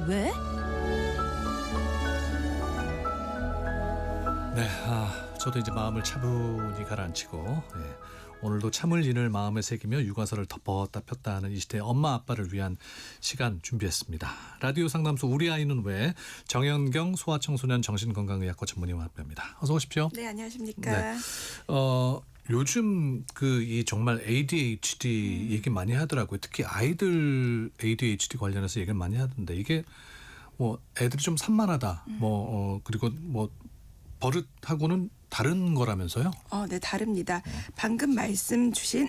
왜? 네, 저도 이제 마음을 차분히 가라앉히고 오늘도 참을 인을 마음에 새기며 육아서를 덮었다 폈다 하는 이 시대의 엄마 아빠를 위한 시간 준비했습니다. 라디오 상담소 우리 아이는 왜 정현경 소아청소년 정신건강의학과 전문의와 함께합니다. 어서 오십시오. 네, 안녕하십니까. 네. 요즘 이 정말 ADHD 얘기 많이 하더라고요. 특히 아이들 ADHD 관련해서 얘기를 많이 하던데 이게 뭐 애들이 좀 산만하다. 그리고 뭐 버릇하고는 다른 거라면서요? 네, 다릅니다. 방금 말씀 주신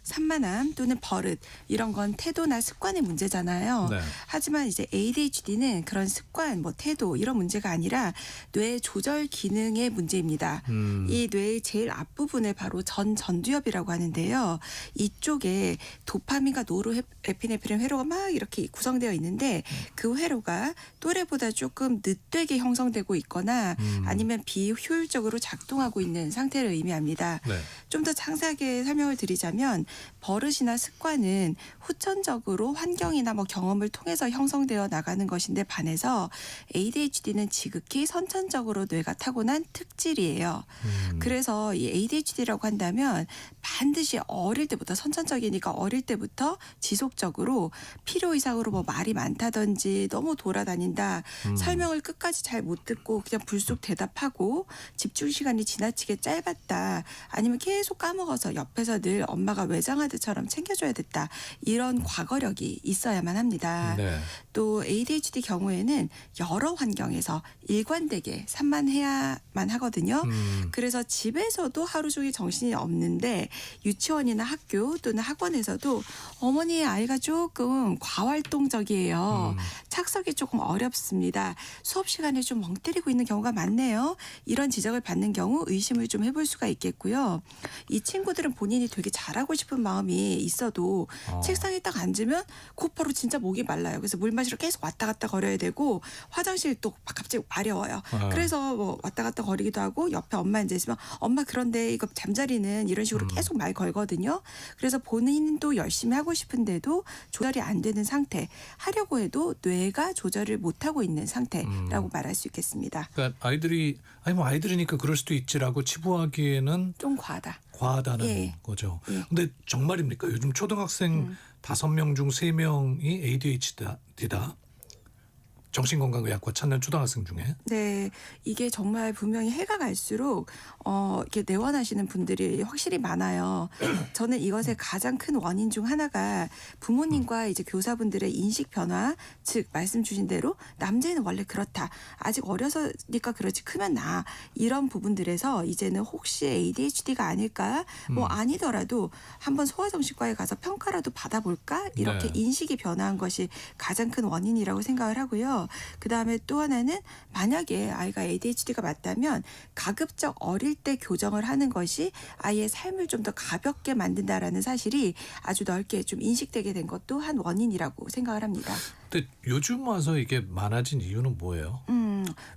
산만함 또는 버릇 이런 건 태도나 습관의 문제잖아요. 네. 하지만 이제 ADHD는 그런 습관, 태도 이런 문제가 아니라 뇌 조절 기능의 문제입니다. 이 뇌의 제일 앞부분을 바로 전두엽이라고 하는데요. 이쪽에 도파민과 노르에피네프린 회로가 막 이렇게 구성되어 있는데 그 회로가 또래보다 조금 늦되게 형성되고 있거나 아니면 비효율적으로 작동하고 있는 상태를 의미합니다. 네. 좀 더 상세하게 설명을 드리자면 버릇이나 습관은 후천적으로 환경이나 경험을 통해서 형성되어 나가는 것인데 반해서 ADHD는 지극히 선천적으로 뇌가 타고난 특질이에요. 그래서 이 ADHD라고 한다면 반드시 어릴 때부터 선천적이니까 어릴 때부터 지속적으로 필요 이상으로 말이 많다든지 너무 돌아다닌다. 설명을 끝까지 잘 못 듣고 그냥 불쑥 대답하고 집중 시간이 지나치게 짧았다. 아니면 계속 까먹어서 옆에서 늘 엄마가 외장하드처럼 챙겨줘야 됐다. 이런 과거력이 있어야만 합니다. 네. 또 ADHD 경우에는 여러 환경에서 일관되게 산만해야만 하거든요. 그래서 집에서도 하루 종일 정신이 없는데 유치원이나 학교 또는 학원에서도 어머니의 아이가 조금 과활동적이에요. 착석이 조금 어렵습니다. 수업 시간에 좀 멍 때리고 있는 경우가 많네요. 이런 지적을 받는 경우 의심을 좀 해볼 수가 있겠고요. 이 친구들은 본인이 되게 잘하고 싶은 마음이 있어도 책상에 딱 앉으면 곧바로 진짜 목이 말라요. 그래서 물 마시러 계속 왔다 갔다 거려야 되고 화장실 또 갑자기 마려워요. 그래서 왔다 갔다 거리기도 하고 옆에 엄마 앉아 있으면 엄마 그런데 이거 잠자리는 이런 식으로 계속 말 걸거든요. 그래서 본인도 열심히 하고 싶은데도 조절이 안 되는 상태. 하려고 해도 뇌가 조절을 못하고 있는 상태라고 말할 수 있겠습니다. 그러니까 아이들이니까 그럴 수도 있지라고 치부하기에는 좀 과하다는 거죠. 예. 근데 정말입니까? 요즘 초등학생 5명 중 3명이 ADHD다. 정신건강의학과 찾는 초등학생 중에. 네, 이게 정말 분명히 해가 갈수록 이렇게 내원하시는 분들이 확실히 많아요. 저는 이것의 가장 큰 원인 중 하나가 부모님과 이제 교사분들의 인식 변화, 즉 말씀 주신 대로 남자애는 원래 그렇다. 아직 어려서니까 그렇지 크면 나. 이런 부분들에서 이제는 혹시 ADHD가 아닐까? 아니더라도 한번 소아정신과에 가서 평가라도 받아볼까? 이렇게 네. 인식이 변화한 것이 가장 큰 원인이라고 생각을 하고요. 그다음에 또 하나는 만약에 아이가 ADHD가 맞다면 가급적 어릴 때 교정을 하는 것이 아이의 삶을 좀 더 가볍게 만든다라는 사실이 아주 넓게 좀 인식되게 된 것도 한 원인이라고 생각을 합니다. 근데 요즘 와서 이게 많아진 이유는 뭐예요?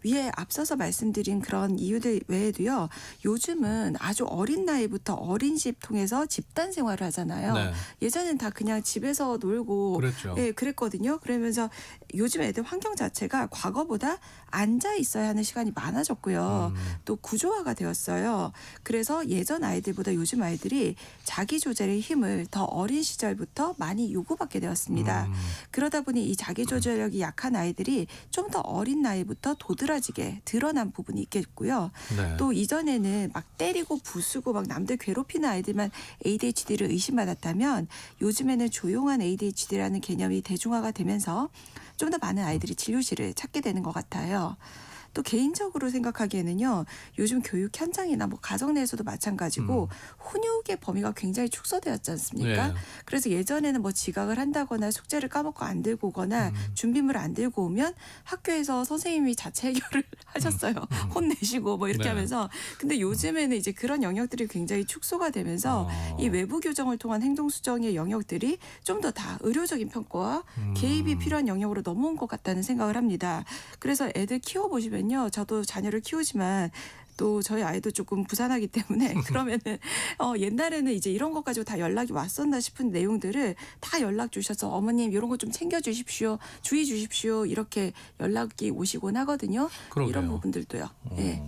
위에 앞서서 말씀드린 그런 이유들 외에도요. 요즘은 아주 어린 나이부터 어린이집 통해서 집단 생활을 하잖아요. 네. 예전엔 다 그냥 집에서 놀고 그랬죠. 그랬거든요. 그러면서 요즘 애들 환경 자체가 과거보다 앉아 있어야 하는 시간이 많아졌고요. 또 구조화가 되었어요. 그래서 예전 아이들보다 요즘 아이들이 자기 조절의 힘을 더 어린 시절부터 많이 요구받게 되었습니다. 그러다 보니 이 자기 조절력이 약한 아이들이 좀 더 어린 나이부터 도드라지게 드러난 부분이 있겠고요. 네. 또 이전에는 막 때리고 부수고 막 남들 괴롭히는 아이들만 ADHD를 의심받았다면 요즘에는 조용한 ADHD라는 개념이 대중화가 되면서 좀 더 많은 아이들이 진료실을 찾게 되는 것 같아요. 또 개인적으로 생각하기에는요. 요즘 교육 현장이나 가정 내에서도 마찬가지고 훈육의 범위가 굉장히 축소되었지 않습니까? 네. 그래서 예전에는 지각을 한다거나 숙제를 까먹고 안 들고 오거나 준비물을 안 들고 오면 학교에서 선생님이 자체 해결을 하셨어요. 혼내시고 이렇게 네. 하면서. 근데 요즘에는 이제 그런 영역들이 굉장히 축소가 되면서 이 외부 교정을 통한 행동 수정의 영역들이 좀 더 다 의료적인 평가와 개입이 필요한 영역으로 넘어온 것 같다는 생각을 합니다. 그래서 애들 키워보시면요. 저도 자녀를 키우지만 또 저희 아이도 조금 부산하기 때문에 그러면은 옛날에는 이제 이런 것 가지고 다 연락이 왔었나 싶은 내용들을 다 연락 주셔서 어머님 이런 거 좀 챙겨 주십시오. 주의 주십시오. 이렇게 연락이 오시곤 하거든요. 그러게요. 이런 부분들도요. 예.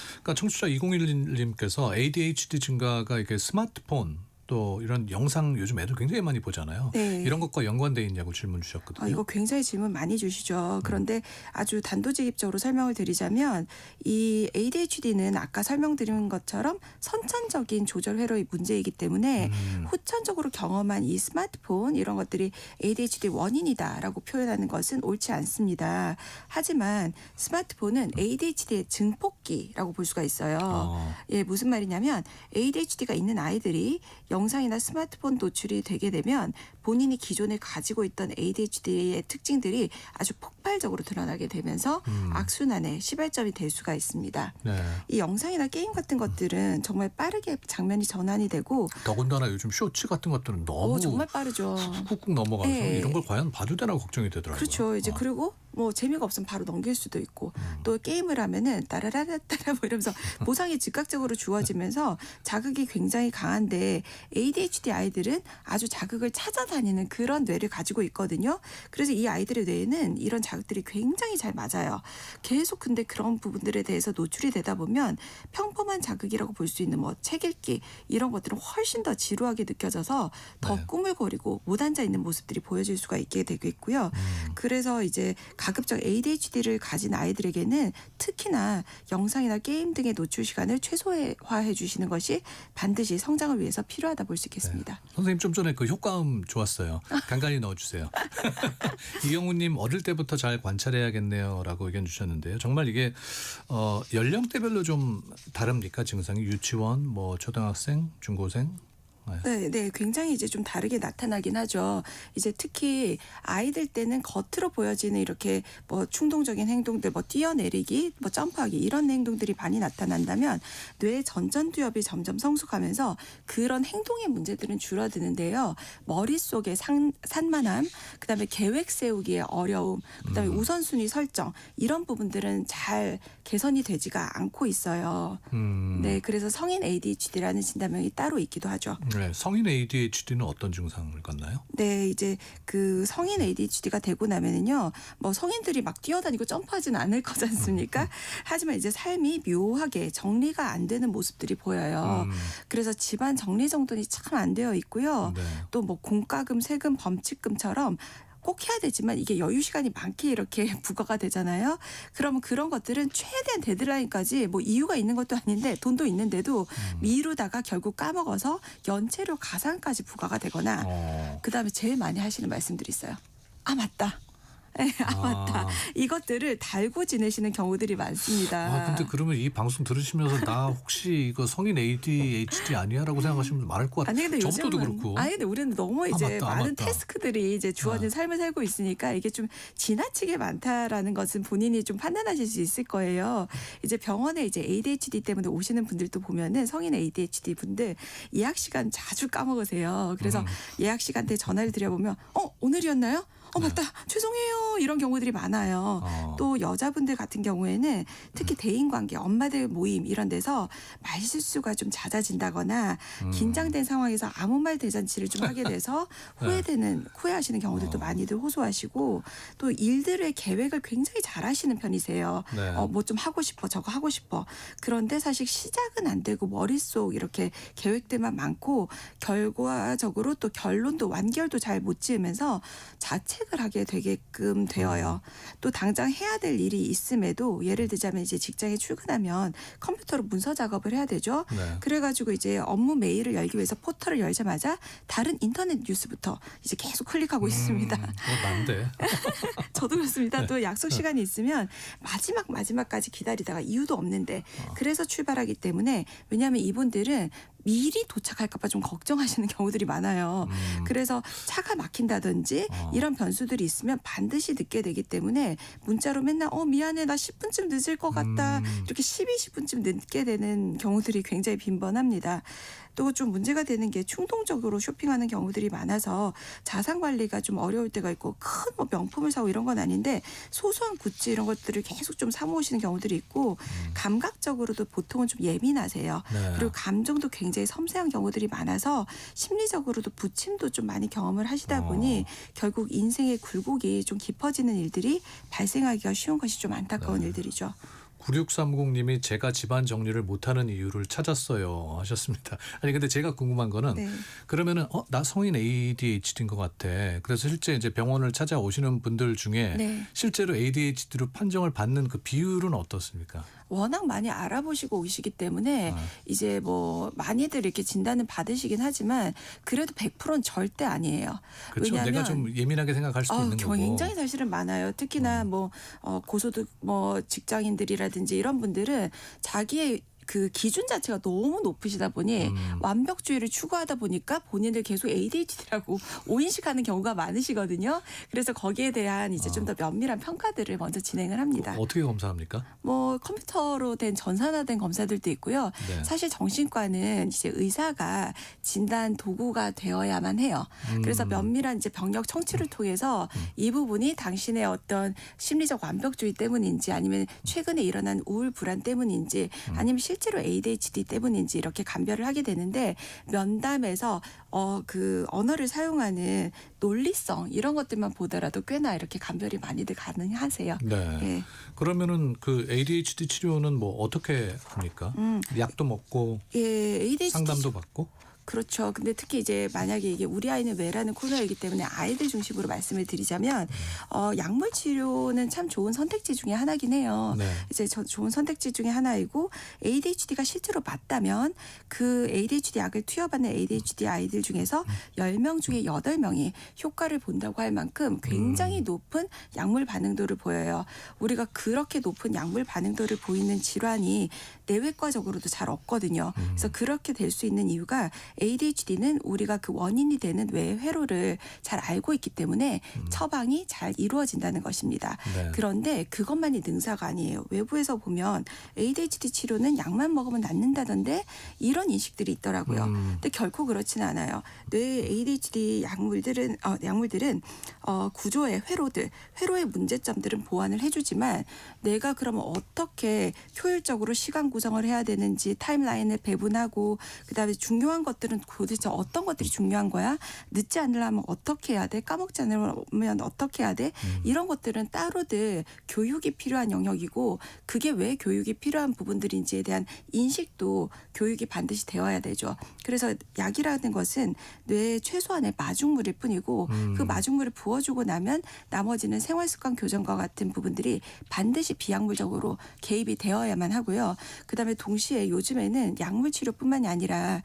그러니까 청취자 2011님께서 ADHD 증가가 이게 스마트폰 또 이런 영상 요즘 애들 굉장히 많이 보잖아요. 네. 이런 것과 연관돼 있냐고 질문 주셨거든요. 이거 굉장히 질문 많이 주시죠. 그런데 아주 단도직입적으로 설명을 드리자면 이 ADHD는 아까 설명드린 것처럼 선천적인 조절 회로의 문제이기 때문에 후천적으로 경험한 이 스마트폰 이런 것들이 ADHD의 원인이다라고 표현하는 것은 옳지 않습니다. 하지만 스마트폰은 ADHD의 증폭기라고 볼 수가 있어요. 예, 무슨 말이냐면 ADHD가 있는 아이들이 영상이나 스마트폰 노출이 되게 되면 본인이 기존에 가지고 있던 ADHD의 특징들이 아주 폭발적으로 드러나게 되면서 악순환의 시발점이 될 수가 있습니다. 네. 이 영상이나 게임 같은 것들은 정말 빠르게 장면이 전환이 되고 더군다나 요즘 쇼츠 같은 것들은 너무 정말 빠르죠. 훅훅 넘어가서 네. 이런 걸 과연 봐도 되나 걱정이 되더라고요. 그렇죠. 이제 그리고 뭐 재미가 없으면 바로 넘길 수도 있고 또 게임을 하면은 따라라라따라 뭐 이러면서 보상이 즉각적으로 주어지면서 자극이 굉장히 강한데 ADHD 아이들은 아주 자극을 찾아다니는 그런 뇌를 가지고 있거든요. 그래서 이 아이들의 뇌에는 이런 자극들이 굉장히 잘 맞아요. 계속 근데 그런 부분들에 대해서 노출이 되다 보면 평범한 자극이라고 볼 수 있는 뭐 책 읽기 이런 것들은 훨씬 더 지루하게 느껴져서 더 네. 꾸물거리고 못 앉아 있는 모습들이 보여질 수가 있게 되겠고요. 그래서 이제 가급적 ADHD를 가진 아이들에게는 특히나 영상이나 게임 등의 노출 시간을 최소화해 주시는 것이 반드시 성장을 위해서 필요하다 볼 수 있겠습니다. 선생님 좀 전에 그 효과음 좋았어요. 간간히 넣어주세요. 이영우님 어릴 때부터 잘 관찰해야겠네요라고 의견 주셨는데요. 정말 이게 연령대별로 좀 다릅니까? 증상이 유치원, 뭐 초등학생, 중고생? 네, 굉장히 이제 좀 다르게 나타나긴 하죠. 이제 특히 아이들 때는 겉으로 보여지는 이렇게 뭐 충동적인 행동들, 뭐 뛰어내리기, 뭐 점프하기 이런 행동들이 많이 나타난다면 뇌 전전두엽이 점점 성숙하면서 그런 행동의 문제들은 줄어드는데요. 머릿속의 산만함, 그다음에 계획 세우기의 어려움, 그다음에 우선순위 설정 이런 부분들은 잘 개선이 되지가 않고 있어요. 네, 그래서 성인 ADHD라는 진단명이 따로 있기도 하죠. 네, 성인 ADHD는 어떤 증상을 갖나요? 네, 이제 그 성인 ADHD가 되고 나면은요, 뭐 성인들이 막 뛰어다니고 점프하지는 않을 거지 않습니까? 하지만 이제 삶이 묘하게 정리가 안 되는 모습들이 보여요. 그래서 집안 정리정돈이 참 안 되어 있고요. 네. 또 뭐 공과금, 세금, 범칙금처럼 꼭 해야 되지만 이게 여유 시간이 많게 이렇게 부과가 되잖아요. 그러면 그런 것들은 최대한 데드라인까지 뭐 이유가 있는 것도 아닌데 돈도 있는데도 미루다가 결국 까먹어서 연체료 가산까지 부과가 되거나 그다음에 제일 많이 하시는 말씀들이 있어요. 아 맞다. 맞다. 이것들을 달고 지내시는 경우들이 많습니다. 근데 그러면 이 방송 들으시면서 나 혹시 이거 성인 ADHD 아니야라고 생각하시는 분 많을 것 같아요. 아니 근데 저부터도 요즘은 그렇고. 근데 우리는 너무 이제 맞다, 많은 맞다. 태스크들이 이제 주어진 삶을 살고 있으니까 이게 좀 지나치게 많다라는 것은 본인이 좀 판단하실 수 있을 거예요. 이제 병원에 이제 ADHD 때문에 오시는 분들도 보면은 성인 ADHD 분들 예약 시간 자주 까먹으세요. 그래서 예약 시간대 전화를 드려보면 오늘이었나요? 맞다. 죄송해요. 이런 경우들이 많아요. 또 여자분들 같은 경우에는 특히 대인관계, 엄마들 모임 이런 데서 말실수가 좀 잦아진다거나 긴장된 상황에서 아무 말 대잔치를 좀 하게 돼서 후회하시는 경우들도 많이들 호소하시고 또 일들의 계획을 굉장히 잘 하시는 편이세요. 네. 뭐 좀 하고 싶어, 저거 하고 싶어. 그런데 사실 시작은 안 되고 머릿속 이렇게 계획들만 많고 결과적으로 또 결론도 완결도 잘 못 지으면서 자책을 하게 되게끔 되어요. 또 당장 해야 될 일이 있음에도 예를 들자면 이제 직장에 출근하면 컴퓨터로 문서 작업을 해야 되죠. 네. 그래가지고 이제 업무 메일을 열기 위해서 포털을 열자마자 다른 인터넷 뉴스부터 이제 계속 클릭하고 있습니다. 난데. 저도 그렇습니다. 또 약속 시간이 있으면 마지막까지 기다리다가 이유도 없는데 그래서 출발하기 때문에 왜냐하면 이분들은 미리 도착할까 봐 좀 걱정하시는 경우들이 많아요. 그래서 차가 막힌다든지 이런 변수들이 있으면 반드시 늦게 되기 때문에 문자로 맨날 미안해 나 10분쯤 늦을 것 같다. 이렇게 12, 10분쯤 늦게 되는 경우들이 굉장히 빈번합니다. 또 좀 문제가 되는 게 충동적으로 쇼핑하는 경우들이 많아서 자산 관리가 좀 어려울 때가 있고 큰 뭐 명품을 사고 이런 건 아닌데 소소한 굿즈 이런 것들을 계속 좀 사모으시는 경우들이 있고 감각적으로도 보통은 좀 예민하세요. 네. 그리고 감정도 굉장히 섬세한 경우들이 많아서 심리적으로도 부침도 좀 많이 경험을 하시다 보니 결국 인생의 굴곡이 좀 깊어지는 일들이 발생하기가 쉬운 것이 좀 안타까운 일들이죠. 9630님이 제가 집안 정리를 못하는 이유를 찾았어요 하셨습니다. 아니 근데 제가 궁금한 거는 네. 그러면은 나 성인 ADHD인 것 같아. 그래서 실제 이제 병원을 찾아오시는 분들 중에 네. 실제로 ADHD로 판정을 받는 그 비율은 어떻습니까? 워낙 많이 알아보시고 오시기 때문에 이제 뭐 많이들 이렇게 진단은 받으시긴 하지만 그래도 100%는 절대 아니에요. 그렇죠. 내가 왜냐하면 좀 예민하게 생각할 수도 있는 거고. 굉장히 사실은 많아요. 특히나 뭐 고소득 뭐 직장인들이라든지 이런 분들은 자기의 그 기준 자체가 너무 높으시다 보니 완벽주의를 추구하다 보니까 본인을 계속 ADHD라고 오인식하는 경우가 많으시거든요. 그래서 거기에 대한 이제 좀 더 면밀한 평가들을 먼저 진행을 합니다. 어떻게 검사합니까? 뭐 컴퓨터로 된 전산화된 검사들도 있고요. 네. 사실 정신과는 이제 의사가 진단 도구가 되어야만 해요. 그래서 면밀한 이제 병력 청취를 통해서 이 부분이 당신의 어떤 심리적 완벽주의 때문인지 아니면 최근에 일어난 우울 불안 때문인지 아니면 실제로 ADHD 때문인지 이렇게 감별을 하게 되는데 면담에서 그 언어를 사용하는 논리성 이런 것들만 보더라도 꽤나 이렇게 감별이 많이들 가능하세요. 네. 예. 그러면은 그 ADHD 치료는 뭐 어떻게 합니까? 약도 먹고 예, ADHD 상담도 받고? 그렇죠. 근데 특히 이제 만약에 이게 우리 아이는 왜라는 코너이기 때문에 아이들 중심으로 말씀을 드리자면 약물 치료는 참 좋은 선택지 중에 하나긴 해요. 네. 이제 좋은 선택지 중에 하나이고 ADHD가 실제로 맞다면 그 ADHD 약을 투여받는 ADHD 아이들 중에서 10명 중에 8명이 효과를 본다고 할 만큼 굉장히 높은 약물 반응도를 보여요. 우리가 그렇게 높은 약물 반응도를 보이는 질환이 내외과적으로도 잘 없거든요. 그래서 그렇게 될 수 있는 이유가 ADHD는 우리가 그 원인이 되는 뇌의 회로를 잘 알고 있기 때문에 처방이 잘 이루어진다는 것입니다. 네. 그런데 그것만이 능사가 아니에요. 외부에서 보면 ADHD 치료는 약만 먹으면 낫는다던데 이런 인식들이 있더라고요. 근데 결코 그렇지는 않아요. 뇌의 ADHD 약물들은 구조의 회로의 문제점들은 보완을 해주지만 내가 그러면 어떻게 효율적으로 시간 구성을 해야 되는지 타임라인을 배분하고 그다음에 중요한 것들은 도대체 어떤 것들이 중요한 거야? 늦지 않으려면 어떻게 해야 돼? 까먹지 않으면 어떻게 해야 돼? 이런 것들은 따로들 교육이 필요한 영역이고 그게 왜 교육이 필요한 부분들인지에 대한 인식도 교육이 반드시 되어야 되죠. 그래서 약이라는 것은 뇌의 최소한의 마중물일 뿐이고 그 마중물을 부어주고 나면 나머지는 생활습관 교정과 같은 부분들이 반드시 비약물적으로 개입이 되어야만 하고요. 그다음에 동시에 요즘에는 약물 치료뿐만이 아니라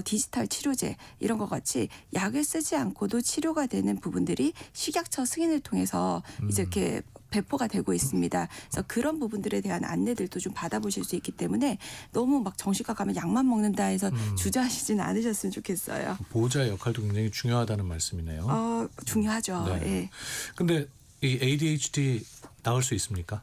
디지털 치료제 이런 것 같이 약을 쓰지 않고도 치료가 되는 부분들이 식약처 승인을 통해서 이제 이렇게 배포가 되고 있습니다. 그래서 그런 부분들에 대한 안내들도 좀 받아보실 수 있기 때문에 너무 막 정신과 가면 약만 먹는다 해서 주저하시지는 않으셨으면 좋겠어요. 보호자의 역할도 굉장히 중요하다는 말씀이네요. 중요하죠. 네. 예. 근데 이 ADHD 나을 수 있습니까?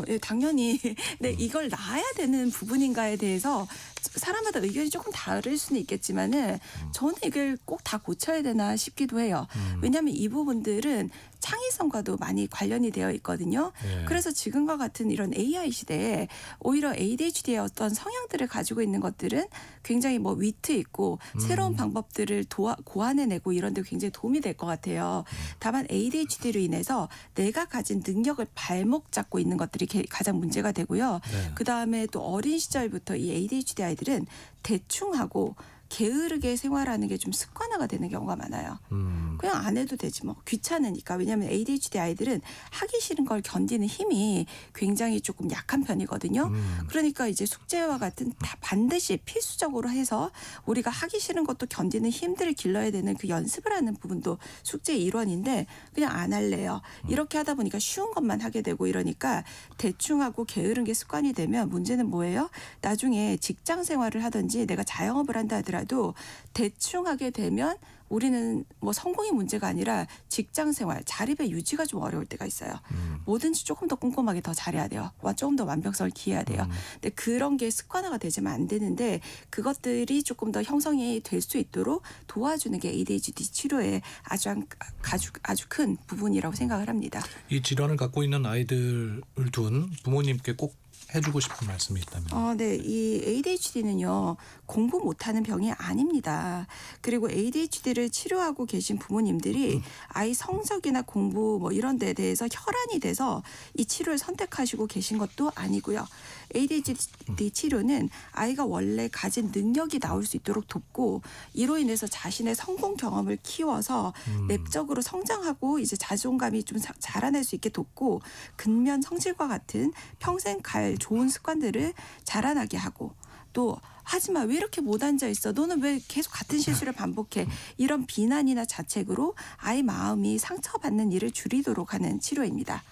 예, 당연히. 근데 이걸 낳아야 되는 부분인가에 대해서 사람마다 의견이 조금 다를 수는 있겠지만은 저는 이걸 꼭 다 고쳐야 되나 싶기도 해요. 왜냐하면 이 부분들은 창의성과도 많이 관련이 되어 있거든요. 예. 그래서 지금과 같은 이런 AI 시대에 오히려 ADHD의 어떤 성향들을 가지고 있는 것들은 굉장히 뭐 위트 있고 새로운 방법들을 고안해내고 이런 데 굉장히 도움이 될 것 같아요. 다만 ADHD로 인해서 내가 가진 능력을 발목 잡고 있는 것들이 가장 문제가 되고요. 네. 그다음에 또 어린 시절부터 이 ADHD 아이들은 대충하고 게으르게 생활하는 게 좀 습관화가 되는 경우가 많아요. 그냥 안 해도 되지 뭐 귀찮으니까. 왜냐하면 ADHD 아이들은 하기 싫은 걸 견디는 힘이 굉장히 조금 약한 편이거든요. 그러니까 이제 숙제와 같은 다 반드시 필수적으로 해서 우리가 하기 싫은 것도 견디는 힘들을 길러야 되는 그 연습을 하는 부분도 숙제의 일환인데 그냥 안 할래요. 이렇게 하다 보니까 쉬운 것만 하게 되고 이러니까 대충하고 게으른 게 습관이 되면 문제는 뭐예요? 나중에 직장 생활을 하든지 내가 자영업을 한다 하더라도 대충 하게 되면 우리는 뭐 성공이 문제가 아니라 직장 생활, 자립의 유지가 좀 어려울 때가 있어요. 뭐든지 조금 더 꼼꼼하게 더 잘해야 돼요. 조금 더 완벽성을 기해야 돼요. 근데 그런 게 습관화가 되지만 안 되는데 그것들이 조금 더 형성이 될 수 있도록 도와주는 게 ADHD 치료의 아주 큰 부분이라고 생각을 합니다. 이 질환을 갖고 있는 아이들을 둔 부모님께 꼭 해주고 싶은 말씀이 있다면? 네. 이 ADHD는요, 공부 못하는 병이 아닙니다. 그리고 ADHD를 치료하고 계신 부모님들이 아이 성적이나 공부 뭐 이런 데에 대해서 혈안이 돼서 이 치료를 선택하시고 계신 것도 아니고요. ADHD 치료는 아이가 원래 가진 능력이 나올 수 있도록 돕고 이로 인해서 자신의 성공 경험을 키워서 내적으로 성장하고 이제 자존감이 좀 자라날 수 있게 돕고 근면 성질과 같은 평생 갈 좋은 습관들을 자라나게 하고 또 하지마 왜 이렇게 못 앉아 있어 너는 왜 계속 같은 실수를 반복해 이런 비난이나 자책으로 아이 마음이 상처받는 일을 줄이도록 하는 치료입니다.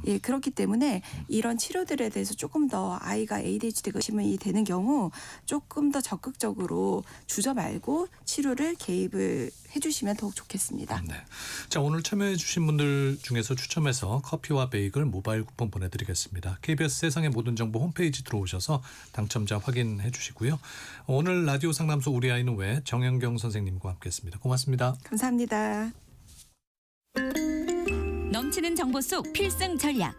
예, 그렇기 때문에 이런 치료들에 대해서 조금 더 아이가 ADHD가 의심이 되는 경우 조금 더 적극적으로 주저 말고 치료를 개입을 해주시면 더욱 좋겠습니다. 네. 자, 오늘 참여해 주신 분들 중에서 추첨해서 커피와 베이글 모바일 쿠폰 보내드리겠습니다. KBS 세상의 모든 정보 홈페이지 들어오셔서 당첨자 확인해 주시고요. 오늘 라디오 상담소 우리 아이는 왜 정현경 선생님과 함께했습니다. 고맙습니다. 감사합니다. 넘치는 정보 속 필승 전략.